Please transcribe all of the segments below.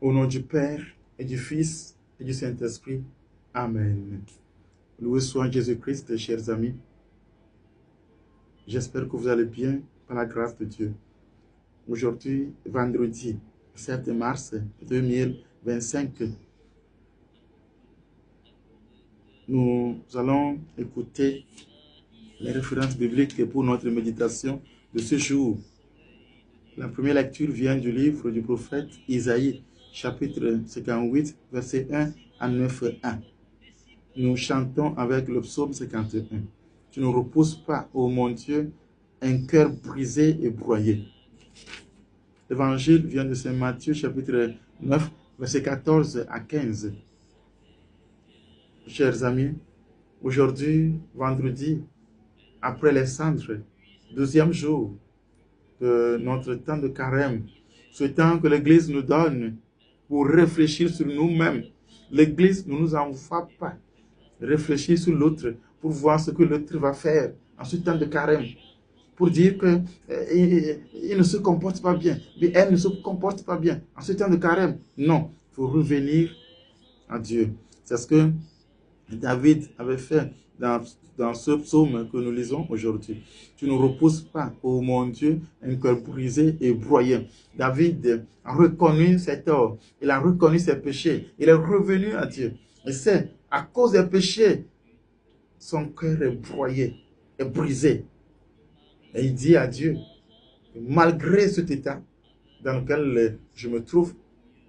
Au nom du Père et du Fils et du Saint-Esprit. Amen. Loué soit Jésus-Christ, chers amis. J'espère que vous allez bien par la grâce de Dieu. Aujourd'hui, vendredi 7 mars 2025, nous allons écouter les références bibliques pour notre méditation de ce jour. La première lecture vient du livre du prophète Isaïe, chapitre 58, verset 1 à 9.1. Nous chantons avec le psaume 51. Tu ne reposes pas, ô mon Dieu, un cœur brisé et broyé. L'évangile vient de Saint Matthieu, chapitre 9, verset 14 à 15. Chers amis, aujourd'hui, vendredi, après les cendres, 12e jour de notre temps de carême, ce temps que l'Église nous donne pour réfléchir sur nous-mêmes. L'Église ne nous envoie pas réfléchir sur l'autre pour voir ce que l'autre va faire en ce temps de carême, pour dire que il ne se comporte pas bien, mais elle ne se comporte pas bien en ce temps de carême. Non, il faut revenir à Dieu. C'est ce que David avait fait dans ce psaume que nous lisons aujourd'hui. Tu ne reposes pas, ô mon Dieu, un cœur brisé et broyé. David a reconnu ses torts, il a reconnu ses péchés, il est revenu à Dieu. Et c'est à cause des péchés, son cœur est broyé, est brisé. Et il dit à Dieu, malgré cet état dans lequel je me trouve,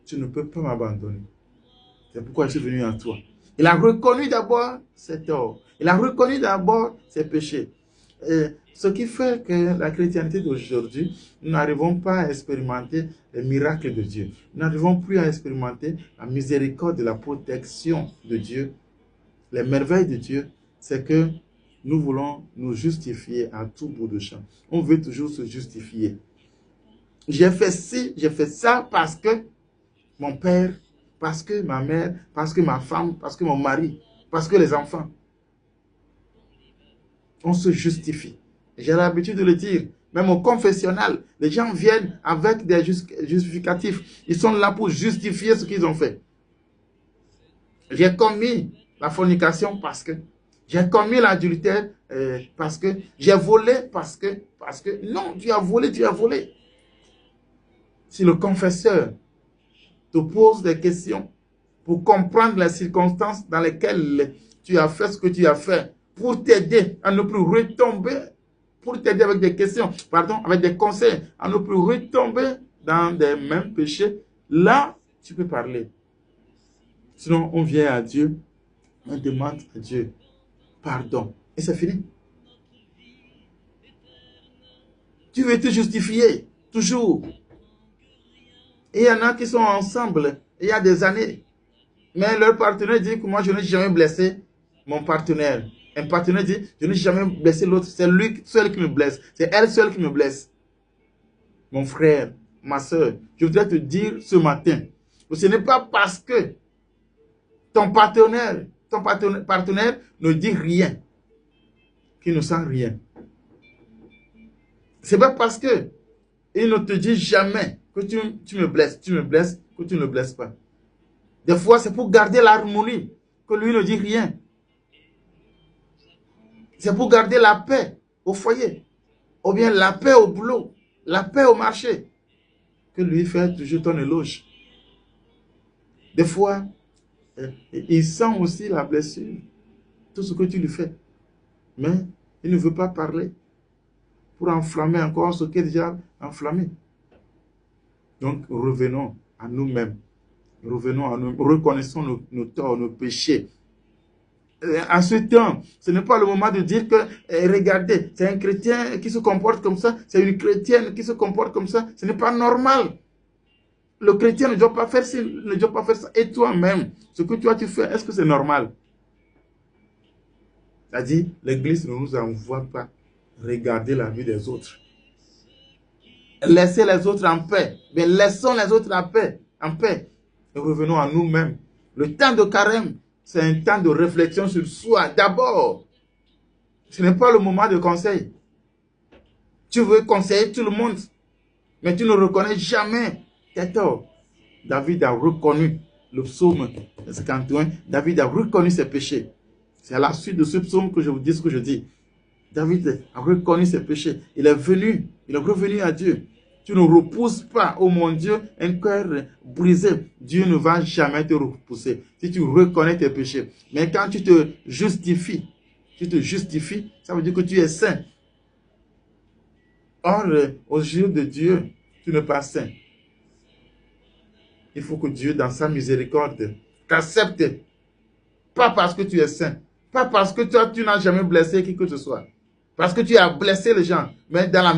tu ne peux pas m'abandonner. C'est pourquoi je suis venu à toi. Il a reconnu d'abord ses torts. Il a reconnu d'abord ses péchés. Et ce qui fait que la chrétienté d'aujourd'hui, nous n'arrivons pas à expérimenter les miracles de Dieu. Nous n'arrivons plus à expérimenter la miséricorde et la protection de Dieu. Les merveilles de Dieu, c'est que nous voulons nous justifier à tout bout de champ. On veut toujours se justifier. J'ai fait ci, j'ai fait ça parce que mon père, parce que ma mère, parce que ma femme, parce que mon mari, parce que les enfants. On se justifie. J'ai l'habitude de le dire. Même au confessionnal, les gens viennent avec des justificatifs. Ils sont là pour justifier ce qu'ils ont fait. J'ai commis la fornication parce que. J'ai commis l'adultère parce que. J'ai volé parce que. Non, tu as volé, tu as volé. Si le confesseur te pose des questions pour comprendre les circonstances dans lesquelles tu as fait ce que tu as fait, pour t'aider à ne plus retomber, pour t'aider avec des questions, avec des conseils, à ne plus retomber dans des mêmes péchés, là, tu peux parler. Sinon, on vient à Dieu, on demande à Dieu pardon, et c'est fini. Tu veux te justifier, toujours. Et il y en a qui sont ensemble il y a des années. Mais leur partenaire dit que moi, je n'ai jamais blessé mon partenaire. Un partenaire dit, je n'ai jamais blessé l'autre. C'est lui seul qui me blesse. C'est elle seule qui me blesse. Mon frère, ma soeur, je voudrais te dire ce matin, que ce n'est pas parce que ton partenaire ne dit rien qu'il ne sent rien. C'est pas parce que il ne te dit jamais que tu me blesses, que tu ne le blesses pas. Des fois, c'est pour garder l'harmonie que lui ne dit rien. C'est pour garder la paix au foyer, ou bien la paix au boulot, la paix au marché, que lui fait toujours ton éloge. Des fois, il sent aussi la blessure, tout ce que tu lui fais, mais il ne veut pas parler pour enflammer encore ce qui est déjà enflammé. Donc, revenons à nous-mêmes. Revenons à nous, reconnaissons nos torts, nos péchés. En ce temps, ce n'est pas le moment de dire que, regardez, c'est un chrétien qui se comporte comme ça, c'est une chrétienne qui se comporte comme ça. Ce n'est pas normal. Le chrétien ne doit pas faire ci, ne doit pas faire ça. Et toi-même, ce que toi tu fais, est-ce que c'est normal? C'est-à-dire, l'Église ne nous envoie pas regarder la vie des autres. Laissez les autres en paix. Mais laissons les autres en paix. Et revenons à nous-mêmes. Le temps de carême, c'est un temps de réflexion sur soi. D'abord, ce n'est pas le moment de conseil. Tu veux conseiller tout le monde, mais tu ne reconnais jamais tes torts. David a reconnu le psaume 51. David a reconnu ses péchés. C'est à la suite de ce psaume que je vous dis ce que je dis. David a reconnu ses péchés. Il est revenu à Dieu. Tu ne repousses pas, oh mon Dieu, un cœur brisé. Dieu ne va jamais te repousser si tu reconnais tes péchés. Mais quand tu te justifies, ça veut dire que tu es saint. Or, aux yeux de Dieu, tu n'es pas saint. Il faut que Dieu, dans sa miséricorde, t'accepte. Pas parce que tu es saint. Pas parce que tu n'as jamais blessé qui que ce soit. Parce que tu as blessé les gens. Mais dans la